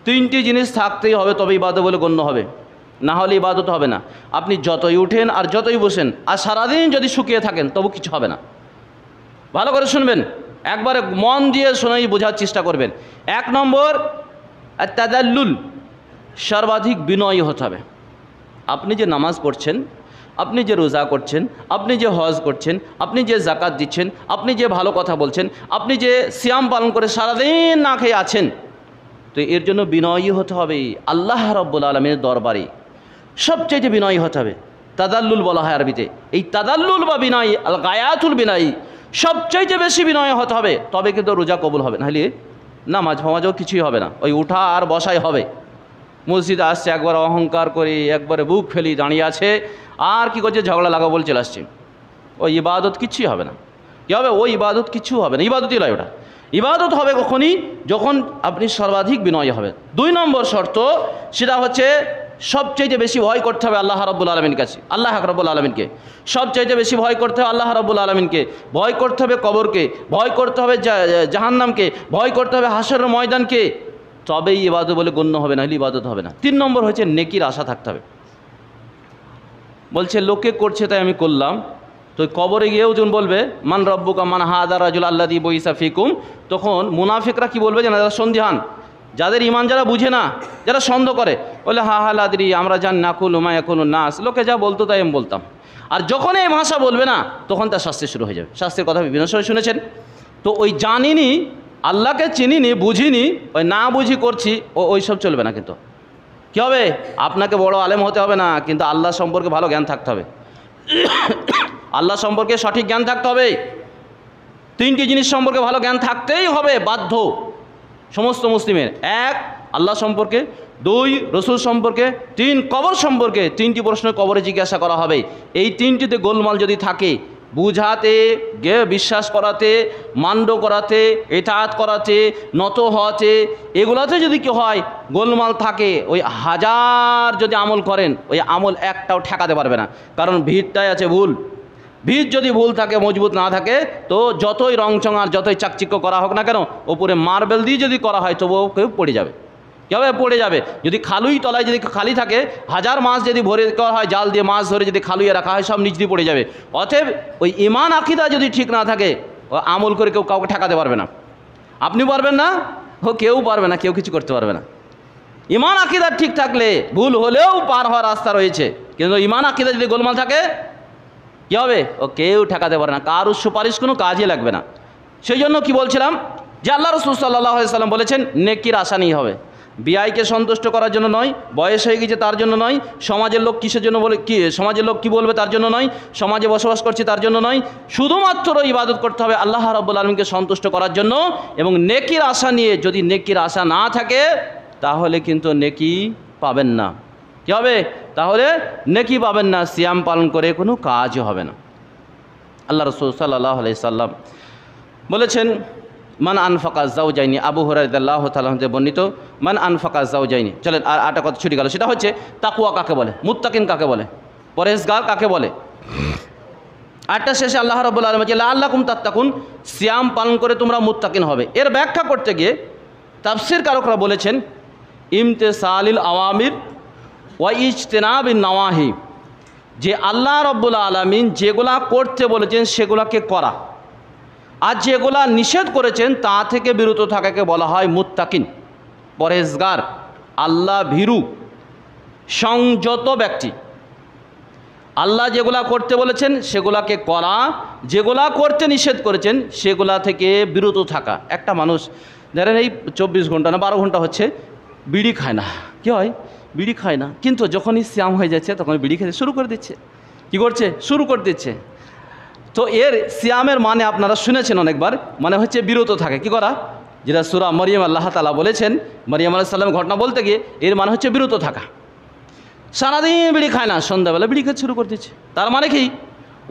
তিনটি জিনিস থাকতেই হবে, তবে ইবাদত বলে গণ্য হবে, না হলে ইবাদত হবে না। আপনি যতই উঠেন আর যতই বসেন আর সারাদিন যদি শুকিয়ে থাকেন, তবু কিছু হবে না। ভালো করে শুনবেন, একবারে মন দিয়ে শুনেই বোঝার চেষ্টা করবেন। 1 নম্বর তাদাল্লুল, সর্বাধিক বিনয়ী হতে হবে। আপনি যে নামাজ পড়ছেন, আপনি যে রোজা করছেন, আপনি যে হজ করছেন, আপনি যে যাকাত দিচ্ছেন, আপনি যে ভালো কথা বলছেন, আপনি যে সিয়াম পালন করে সারাদিন না খেয়ে আছেন, তো এর জন্য বিনয়ী হতে হবে আল্লাহ রাব্বুল আলামিনের দরবারে, সবচেয়ে বিনয়ী হতে হবে। তাদাল্লুল বলা হয় আরবিতে। এই তাদাল্লুল বা বিনয়ী, আল গায়াতুল বিনয়ী, সবচেয়ে বেশি বিনয় হতে হবে, তবে কিন্তু রোজা কবুল হবে, নাহলে নামাজ ফামাজও কিছুই হবে না, ওই উঠা আর বসাই হবে। মসজিদে আসছে একবার অহংকার করে, একবারে বুক ফেলি দাঁড়িয়ে আছে, আর কি করছে? ঝগড়া লাগা বলে চলে আসছে। ওই ইবাদত কিছুই হবে না। কী হবে? ওই ইবাদত কিছু হবে না, ইবাদতই নয় ওটা। ইবাদত হবে কখনই? যখন আপনি সর্বাধিক বিনয়ী হবেন। 2 নম্বর শর্ত, সেটা হচ্ছে সবচাইতে বেশি ভয় করতে হবে আল্লাহ রাব্বুল আলামিনের কাছে, আল্লাহ রাব্বুল আলামিনকে সবচাইতে বেশি ভয় করতে হবে, আল্লাহ রাব্বুল আলামিনকে ভয় করতে হবে, কবরকে ভয় করতে হবে, জাহান্নামকে ভয় করতে হবে, হাসরের ময়দানকে, তবেই ইবাদত বলে গণ্য হবে, না হলে ইবাদত হবে না। 3 নম্বর হচ্ছে নেকির আশা থাকতে হবে। বলছে লোকে করছে তাই আমি করলাম, তো কবরে গিয়েও যখন বলবে মান রব্বুকা মান হাদা রাজুল আল্লাযী বুইসা ফিকুম, তখন মুনাফিকরা কি বলবে? যারা সন্দিহান, যাদের ইমান যারা বুঝে না, যারা সন্দেহ করে, বলে হা হা লাদরি, আমরা জান নাকুল উমা ইয়াকুলু নাস, লোকে যা বলতো তাই আমি বলতাম। আর যখন এই ভাষা বলবে না, তখন তার শাস্তি শুরু হয়ে যাবে। শাস্তির কথা বিভিন্ন সময় শুনেছেন। তো ওই জানিনি, আল্লাহকে চিনিনি, বুঝিনি, ওই না বুঝি করছি, ওই সব চলবে না। কিন্তু কী হবে? আপনাকে বড় আলেম হতে হবে না, কিন্তু আল্লাহ সম্পর্কে ভালো জ্ঞান থাকতে হবে, আল্লাহ সম্পর্কে সঠিক জ্ঞান থাকতে হবে। 3টি জিনিস সম্পর্কে ভালো জ্ঞান থাকতেই হবে, বাধ্য সমস্ত মুসলিমের। 1 আল্লাহ সম্পর্কে, 2 রসুল সম্পর্কে, 3 কবর সম্পর্কে। 3টি প্রশ্ন কবরে জিজ্ঞাসা করা হবে। এই 3টিতে গোলমাল যদি থাকে, বুঝাতে, বিশ্বাস করাতে, মান্য করাতে, ইতাআত করাতে, নত হওয়াতে, এগুলাতে যদি কি হয় গোলমাল থাকে, ওই 1000 যদি আমল করেন, ওই আমল একটাও ঠেকাতে পারবে না। কারণ ভিড়টাই আছে ভুল। ভিড় যদি ভুল থাকে, মজবুত না থাকে, তো যতই রংচং আর যতই চাকচিক্য করা হোক না কেন, ওপরে মার্বেল দিয়ে যদি করা হয়, তবুও কেউ পড়ে যাবে। কীভাবে পড়ে যাবে? যদি খালুই তলায় যদি খালি থাকে, 1000 মাছ যদি ভরে করা হয়, জাল দিয়ে মাছ ধরে যদি খালুইয়ে রাখা হয়, সব নিচ দিয়ে পড়ে যাবে। অতএব ওই ঈমান আকীদা যদি ঠিক না থাকে, ও আমল করে কেউ কাউকে ঠেকাতে পারবে না। আপনি পারবেন না, কেউ পারবে না, কেউ কিছু করতে পারবে না। ঈমান আকীদা ঠিক থাকলে ভুল হলেও পার হওয়ার রাস্তা রয়েছে, কিন্তু ঈমান আকীদা যদি গোলমাল থাকে, কী হবে? ও কেউ ঠেকাতে পারে না, কারোর সুপারিশ কোনো কাজে লাগবে না। সেই জন্য কি বলছিলাম, যে আল্লাহ রাসূল সাল্লাল্লাহু আলাইহি সাল্লাম বলেছেন নেকির আশা নিয়ে হবে। বিআইকে সন্তুষ্ট করার জন্য নয়, বয়স হয়ে গেছে তার জন্য নয়, সমাজের লোক কিসের জন্য বলে কি, সমাজের লোক কি বলবে তার জন্য নয়, সমাজে বসবাস করছে তার জন্য নয়, শুধুমাত্র ইবাদত করতে হবে আল্লাহ রাব্বুল আলামিনকে সন্তুষ্ট করার জন্য এবং নেকির আশা নিয়ে। যদি নেকির আশা না থাকে, তাহলে কিন্তু নেকি পাবেন না। কী হবে? তাহলে নেকি পাবেন না, সিয়াম পালন করে কোনো কাজও হবে না। আল্লাহ রাসূল সাল্লাল্লাহু আলাইহি সাল্লাম বলেছেন মান আনফাকা যাওজাইনি, আবু হুরায়রা রাদিয়াল্লাহু তাআলা হতে বর্ণিত, মান আনফাকা যাওজাইনি। চলেন আর একটা কথা ছুটে গেল, সেটা হচ্ছে তাকওয়া কাকে বলে, মুত্তাকিন কাকে বলে, পরহেজগার কাকে বলে। আরটা শেষে আল্লাহ রাব্বুল আলামিন বলেন লাআল্লাকুম তাত্তাকুন, সিয়াম পালন করে তোমরা মুত্তাকিন হবে। এর ব্যাখ্যা করতে গিয়ে তাফসীর কারকরা বলেছেন ইমতিসালিল আওয়ামির ওয়া ইজতিনাবিন নওয়াহি, যে আল্লাহ রাব্বুল আলামিন যেগুলা করতে বলেছেন সেগুলাকে করা, আর যেগুলা নিষেধ করেছেন তা থেকে বিরত থাকাকে বলা হয় মুত্তাকিন, পরহেজগার। আল্লাহ ভীরু সংযত ব্যক্তি। আল্লাহ যেগুলা করতে বলেছেন সেগুলাকে করা, যেগুলা করতে নিষেধ করেছেন সেগুলা থেকে বিরত থাকা। একটা মানুষ ধরেন এই 24 ঘন্টা না 12 ঘন্টা হচ্ছে বিড়ি খায় না, কী হয়, বিড়ি খায় না, কিন্তু যখনই সিয়াম হয়ে যাচ্ছে তখন বিড়ি খেতে শুরু করে দিচ্ছে। কী করছে? শুরু করে দিচ্ছে। তো এর সিয়ামের মানে আপনারা শুনেছেন অনেকবার, মানে হচ্ছে বিরত থাকে। কি করা? যেটা সূরা মরিয়ম আল্লাহ তাআলা বলেছেন, মরিয়ম আলাইহিস সালামের ঘটনা বলতে গিয়ে এর মানে হচ্ছে বিরত থাকা। সারাদিন বিড়ি খায় না, সন্ধ্যাবেলা বিড়ি খেতে শুরু করে দিচ্ছে। তার মানে কি?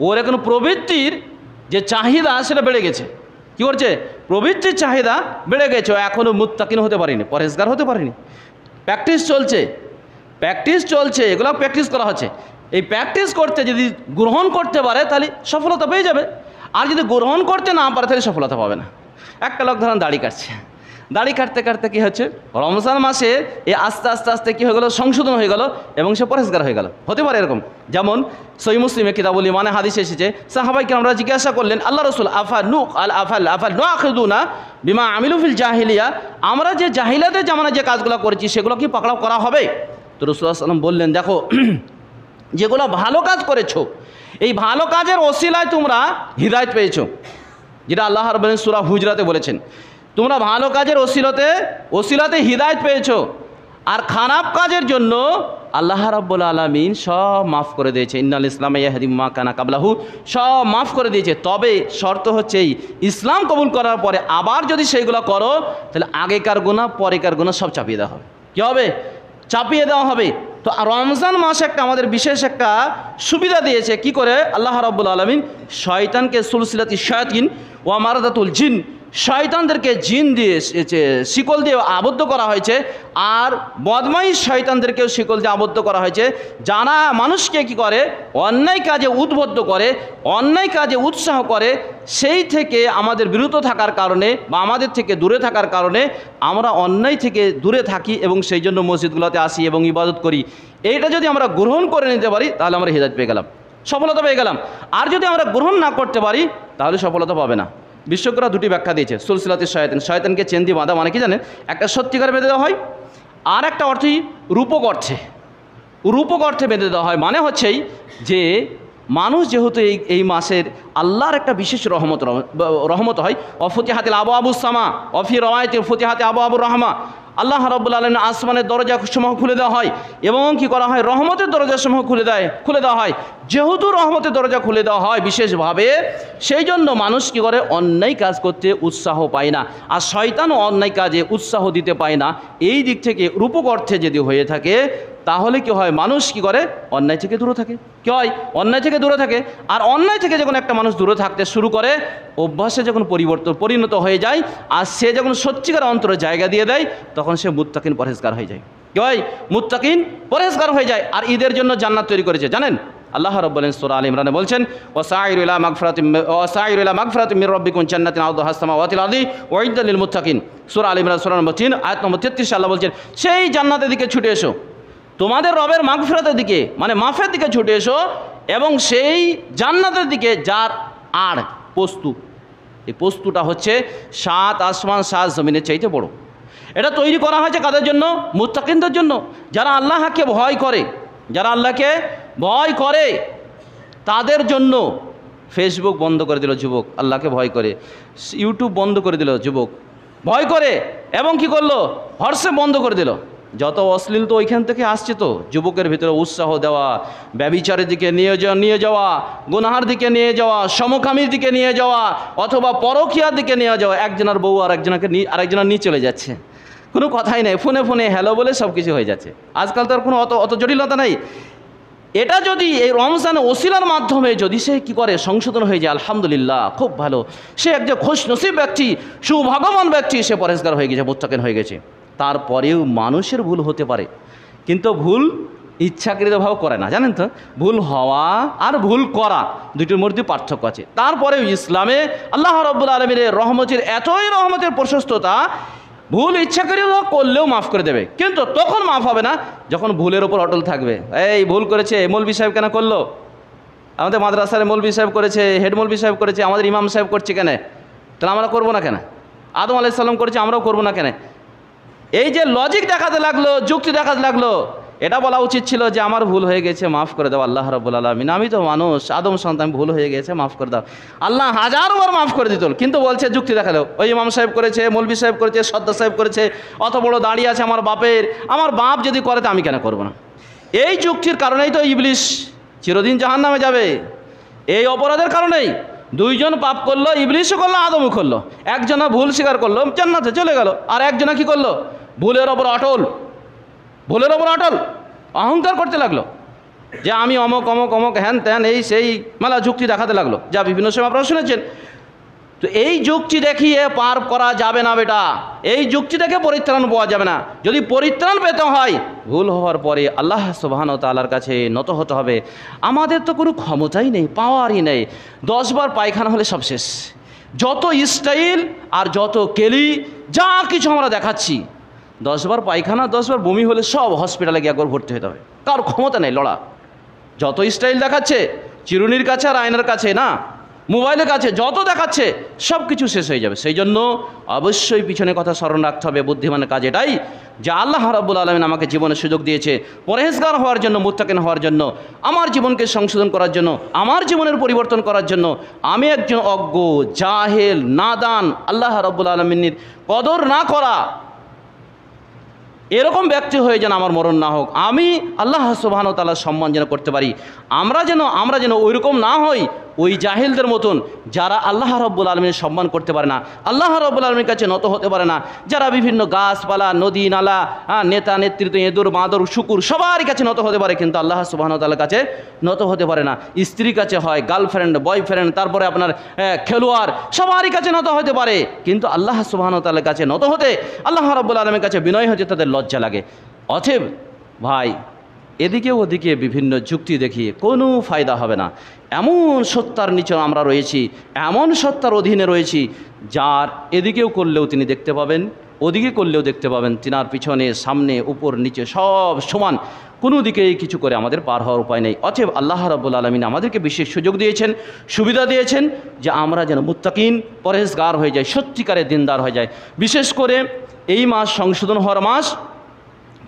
ওর এখন প্রবৃত্তির যে চাহিদা সেটা বেড়ে গেছে। কি করছে? প্রবৃত্তির চাহিদা বেড়ে গেছে। ও এখনও মুত্তাকিন হতে পারেনি, পরহেজগার হতে পারেনি। প্র্যাকটিস চলছে, এগুলো প্র্যাকটিস করা হচ্ছে। এই প্র্যাকটিস করতে যদি গ্রহণ করতে পারে তাহলে সফলতা পেয়ে যাবে, আর যদি গ্রহণ করতে না পারে তাহলে সফলতা পাবে না। একটা লোক ধরেন দাড়ি কাটছে, দাড়ি কাটতে কাটতে কী হচ্ছে, রমজান মাসে এ আস্তে আস্তে আস্তে কী হয়ে গেলো, সংশোধন হয়ে গেল এবং সে পরহেজগার হয়ে গেল। হতে পারে এরকম। যেমন সহিহ মুসলিমে কিতাবুল ঈমানে হাদিস এসেছে, সাহাবায়ে কেরামরা জিজ্ঞাসা করলেন আল্লাহ রাসূল, আফা নুআখিযুনা বিমা আমিলু ফিল জাহিলিয়া, আমরা যে জাহিলিয়াতের জামানায় যে কাজগুলো করেছি সেগুলো কি পাকড়াও করা হবে? তো রাসূলুল্লাহ সাল্লাল্লাহু আলাইহি ওয়াসাল্লাম বললেন, দেখো যেগুলো ভালো কাজ করেছো, এই ভালো কাজের ওসিলায় তোমরা হিদায়াত পেয়েছো, যেটা আল্লাহ রাব্বুল আলামিন সূরা হুজরাতে বলেছেন। তোমরা ভালো কাজের ওসিলাতে হিদায়াত পেয়েছো, আর খারাপ কাজের জন্য আল্লাহ রাব্বুল আলামিন সব মাফ করে দিয়েছে। ইন্নাল ইসলামা ইয়াহদি মা কানা কাবলাহু, সব মাফ করে দিয়েছে। তবে শর্ত হচ্ছে এই ইসলাম কবুল করার পরে আবার যদি সেইগুলো করো তাহলে আগেকার গুনাহ পরেকার গুনাহ সব চাপিয়ে দেওয়া হবে। কী হবে? চাপিয়ে দেওয়া হবে। তো রমজান মাস একটা আমাদের বিশেষ একটা সুবিধা দিয়েছে। কি করে? আল্লাহ রাব্বুল আলামিন শয়তানকে সুলসিলাতি শায়াতিন ওয়া মারাদাতুল জিন, শয়তানদেরকে জিন দিয়ে শিকল দিয়ে আবদ্ধ করা হয়েছে, আর বদমাইশ শয়তানদেরকেও শিকল দিয়ে আবদ্ধ করা হয়েছে, যারা মানুষকে কি করে, অন্যায় কাজে উদ্বুদ্ধ করে, অন্যায় কাজে উৎসাহ করে। সেই থেকে আমাদের বিরত থাকার কারণে বা আমাদের থেকে দূরে থাকার কারণে আমরা অন্যায় থেকে দূরে থাকি এবং সেই জন্য মসজিদগুলোতে আসি এবং ইবাদত করি। এইটা যদি আমরা গ্রহণ করে নিতে পারি তাহলে আমরা হিদায়াত পেয়ে গেলাম, সফলতা পেয়ে গেলাম। আর যদি আমরা গ্রহণ না করতে পারি তাহলে সফলতা পাবে না। বিশ্বকরা দুটি ব্যাখ্যা দিয়েছে সুলসিলাতি শায়াতিন, শয়তানকে চেন দিয়ে বাঁধা মানে কি জানেন? একটা সত্যিকার বেঁধে দেওয়া হয়, আর একটা অর্থই রূপক অর্থে বেঁধে দেওয়া হয়। মানে হচ্ছেই যে মানুষ যেহেতু এই মাসের আল্লাহর একটা বিশেষ রহমত হয়। অফতিহাতিল আবওয়াবুস সামা অফি রওয়ায়াতিল ফতিহাতি আবওয়াবুর রহমা, আল্লাহ রাব্বুল আলামিন আসমানের দরজাসমূহ খুলে দেওয়া হয় এবং কি করা হয়, রহমতের দরজাসমূহ খুলে দেওয়া হয়। যেহেতু রহমতের দরজা খুলে দেওয়া হয় বিশেষভাবে, সেই জন্য মানুষ কি করে, অন্যায় কাজ করতে উৎসাহ পায় না, আর শয়তানও অন্যায় কাজে উৎসাহ দিতে পায় না। এই দিক থেকে রূপক অর্থে যদি হয়ে থাকে তাহলে কি হয়, মানুষ কি করে, অন্যায় থেকে দূরে থাকে। কি হয়? অন্যায় থেকে দূরে থাকে। আর অন্যায় থেকে যখন একটা মানুষ দূরে থাকতে শুরু করে, অভ্যাসে যখন পরিণত হয়ে যায়, আর সে যখন সত্যিকার অন্তরে জায়গা দিয়ে দেয়, তখন সে মুত্তাকিন পরহেজগার হয়ে যায়। কি হয়? মুত্তাকিন পরহেজগার হয়ে যায়। আর ঈদের জন্য জান্নাত তৈরি করেছে জানেন? আল্লাহ রাব্বুল আলামিন সূরা আলে ইমরানে বলছেন, ওয়াসাইরু ইলা মাগফিরাতিন মির রাব্বিকুম জান্নাতিন আরদুহা আস-সামাওয়াতু ওয়াল আরদি উইদ্দাত লিল মুত্তাকিন। সূরা আলে ইমরান সূরা নম্বর 3 আয়াত নম্বর 33 আল্লাহ বলছেন, সেই জান্নাতের দিকে ছুটে এসো, তোমাদের রবের মাগফিরাতের দিকে মানে মাফের দিকে ছুটে এসো, এবং সেই জান্নাতের দিকে যার আর প্রস্তুত, এই প্রস্তুতটা হচ্ছে 7 আসমান 7 জমিনের চাইতে বড়। এটা তৈরি করা হয়েছে কাদের জন্য? মুত্তাকিনদের জন্য, যারা আল্লাহকে ভয় করে, তাদের জন্য। ফেসবুক বন্ধ করে দিল যুবক আল্লাহকে ভয় করে, ইউটিউব বন্ধ করে দিল যুবক ভয় করে, এবং কি করলো, হোয়াটসঅ্যাপ বন্ধ করে দিল। যত অশ্লীল তো ওইখান থেকে আসছে। তো যুবকের ভিতরে উৎসাহ দেওয়া, ব্যভিচারের দিকে নিয়ে যাওয়া, গুনাহার দিকে নিয়ে যাওয়া, সমকামীর দিকে নিয়ে যাওয়া, অথবা পরকীয়ার দিকে নিয়ে যাওয়া। একজনের বউ আরেকজনের নিয়ে চলে যাচ্ছে, কোনো কথাই নেই, ফোনে হ্যালো বলে সব কিছু হয়ে যাচ্ছে। আজকাল তো আর কোনো অত জটিলতা নেই। এটা যদি এই রমজান ওসিলার মাধ্যমে যদি সে কি করে, সংশোধন হয়ে যায়, আলহামদুলিল্লাহ, খুব ভালো। সে একজন খুশনসিব ব্যক্তি, সুভাগ্যবান ব্যক্তি, সে পরহেজগার হয়ে গেছে, মুত্তাকিন হয়ে গেছে। তারপরেও মানুষের ভুল হতে পারে, কিন্তু ভুল ইচ্ছাকৃতভাবে করে না, জানেন তো? ভুল হওয়া আর ভুল করা দুটির মধ্যে পার্থক্য আছে। তারপরেও ইসলামে আল্লাহ রাব্বুল আলামিনের রহমতের প্রশস্ততা, ভুল ইচ্ছাকৃত করলেও মাফ করে দেবে, কিন্তু তখন মাফ হবে না যখন ভুলের ওপর অটল থাকবে। এই ভুল করেছে, মৌলভী সাহেব কেন করলো? আমাদের মাদ্রাসার মৌলভী সাহেব করেছে, হেড মৌলভী সাহেব করেছে, আমাদের ইমাম সাহেব করছে কেন? তাহলে আমরা করবো না কেন? আদম আলাইহিস সালাম করেছে, আমরাও করবো না কেন? এই যে লজিক দেখাতে লাগলো, যুক্তি দেখাতে লাগলো, এটা বলা উচিত ছিল যে আমার ভুল হয়ে গেছে, মাফ করে দাও আল্লাহ রাব্বুল আলামিন, আমি তো মানুষ, আদম সন্তান, ভুল হয়ে গেছে, মাফ করে দাও। আল্লাহ হাজারবার মাফ করে দিত, কিন্তু বলছে যুক্তি দেখালো, ওই ইমাম সাহেব করেছে, মৌলভী সাহেব করেছে, সর্দার সাহেব করেছে, অত বড় দাঁড়িয়ে আছে আমার বাপের, আমার বাপ যদি করে তো আমি কেন করবো না। এই যুক্তির কারণেই তো ইবলিস চিরদিন জাহান্নামে যাবে। এই অপরাধের কারণেই দুইজন পাপ করলো, ইবলিসও করলো, আদমও করলো। একজনা ভুল স্বীকার করলো, জান্নাতে চলে গেল, আর একজনা কি করলো, ভুলের ওপর অটল, ভুলের ওপর অটল অহংকার করতে লাগলো যে আমি অমক অমক অমক হ্যান ত্যান, এই সেই মেলা যুক্তি দেখাতে লাগলো, যা বিভিন্ন সময় আপনারা শুনেছেন। তো এই যুক্তি দেখিয়ে পার করা যাবে না বেটা, এই যুক্তি দেখে পরিত্রাণ পাওয়া যাবে না। যদি পরিত্রাণ পেতে হয়, ভুল হওয়ার পরে আল্লাহ সুবহানাহু ওয়া তাআলার কাছে নত হতে হবে। আমাদের তো কোনো ক্ষমতাই নেই, পাওয়ারই নেই। 10 বার পায়খানা হলে সব শেষ, যত স্টাইল আর যত কেলি যা কিছু আমরা দেখাচ্ছি, 10 বার পায়খানা 10 বার বমি হলে সব হসপিটালে গিয়ে একবার ভর্তি হতে হবে। কার ক্ষমতা নেই লড়া, যত স্টাইল দেখাচ্ছে, চিরুনির কাছে আর আয়নার কাছে না, মোবাইলের কাছে যত দেখাচ্ছে সব কিছু শেষ হয়ে যাবে। সেই জন্য অবশ্যই পিছনে কথা স্মরণ রাখতে হবে, বুদ্ধিমানের কাজ এটাই যে আল্লাহ রাব্বুল আলামিন আমাকে জীবনের সুযোগ দিয়েছে পরহেজগার হওয়ার জন্য, মুত্তাকিন হওয়ার জন্য, আমার জীবনকে সংশোধন করার জন্য, আমার জীবনের পরিবর্তন করার জন্য। আমি একজন অজ্ঞ, জাহেল, নাদান, আল্লাহ রাব্বুল আলামিনের কদর না করা এরকম ব্যক্তি হয়ে যেন আমার মরণ না হোক, আমি আল্লাহ সুবহানাহু ওয়া তাআলার সম্মান যেন করতে পারি। আমরা যেন ওইরকম না হই, ওই জাহিলদের মতন যারা আল্লাহ রাব্বুল আলামিনের সম্মান করতে পারে না, আল্লাহ রাব্বুল আলামিনের কাছে নত হতে পারে না, যারা বিভিন্ন গাছপালা, নদী নালা, নেতা নেতৃত্ব, এঁদুর মাদর শুকুর সবার কাছে নত হতে পারে, কিন্তু আল্লাহ সুবহানাহু ওয়া তাআলার কাছে নত হতে পারে না। স্ত্রীর কাছে হয়, গার্লফ্রেন্ড, বয়ফ্রেন্ড, তারপরে আপনার খেলোয়াড়, সবারই কাছে নত হতে পারে, কিন্তু আল্লাহ সুবহানাহু ওয়া তাআলার কাছে নত হতে, আল্লাহ রাব্বুল আলামিনের কাছে বিনয় হতে তাদের লজ্জা লাগে। অতএব ভাই, এদিকে ওদিকে বিভিন্ন যুক্তি দেখিয়ে কোনো ফায়দা হবে না। এমন সত্তার নিচে আমরা রয়েছি, এমন সত্তার অধীনে রয়েছি, যার এদিকেও করলেও তিনি দেখতে পাবেন, ওদিকে করলেও দেখতে পাবেন, তিনার পিছনে সামনে উপর নিচে সব সমান, কোনো দিকেই কিছু করে আমাদের পার হওয়ার উপায় নেই। অতএব আল্লাহ রাব্বুল আলামিন আমাদেরকে বিশেষ সুযোগ দিয়েছেন, সুবিধা দিয়েছেন যে আমরা যেন মুত্তাকিন, পরহেজগার হয়ে যাই, সত্যিকারের দিনদার হয়ে যায়। বিশেষ করে এই মাস সংশোধন হওয়ার মাস,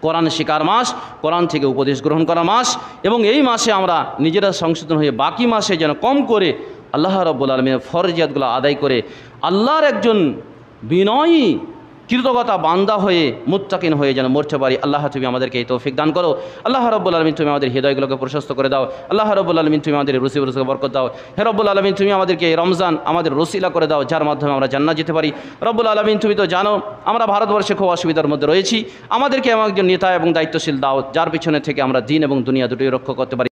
কোরআন শিকার মাস, কোরআন থেকে উপদেশ গ্রহণ করা মাস, এবং এই মাসে আমরা নিজেরা সংশোধন হয়ে বাকি মাসে যেন কম করে আল্লাহ রাব্বুল আলামিনের ফরজিয়াতগুলো আদায় করে আল্লাহর একজন বিনয়ী কৃতজ্ঞতা বান্দা হয়ে মুত্তাকিন হয়ে যেন মরতে পারি। আল্লাহ তুমি আমাদেরকে এই তৌফিক দান করো। আল্লাহ রাব্বুল আলামিন তুমি আমাদের হৃদয়গুলোকে প্রশস্ত করে দাও। আল্লাহ রাব্বুল আলামিন তুমি আমাদের রুজি রুজিকে বরকত দাও। হে রব্বুল আলামিন তুমি আমাদেরকে এই রমজান আমাদের রসিলা করে দাও, যার মাধ্যমে আমরা জান্নাত যেতে পারি। রব্বুল আলামিন তুমি তো জানো আমরা ভারতবর্ষে খুব অসুবিধার মধ্যে রয়েছি, আমাদেরকে এমন একজন নেতা এবং দায়িত্বশীল দাও, যার পিছনে থেকে আমরা দিন এবং দুনিয়া দুটোই রক্ষা করতে পারি।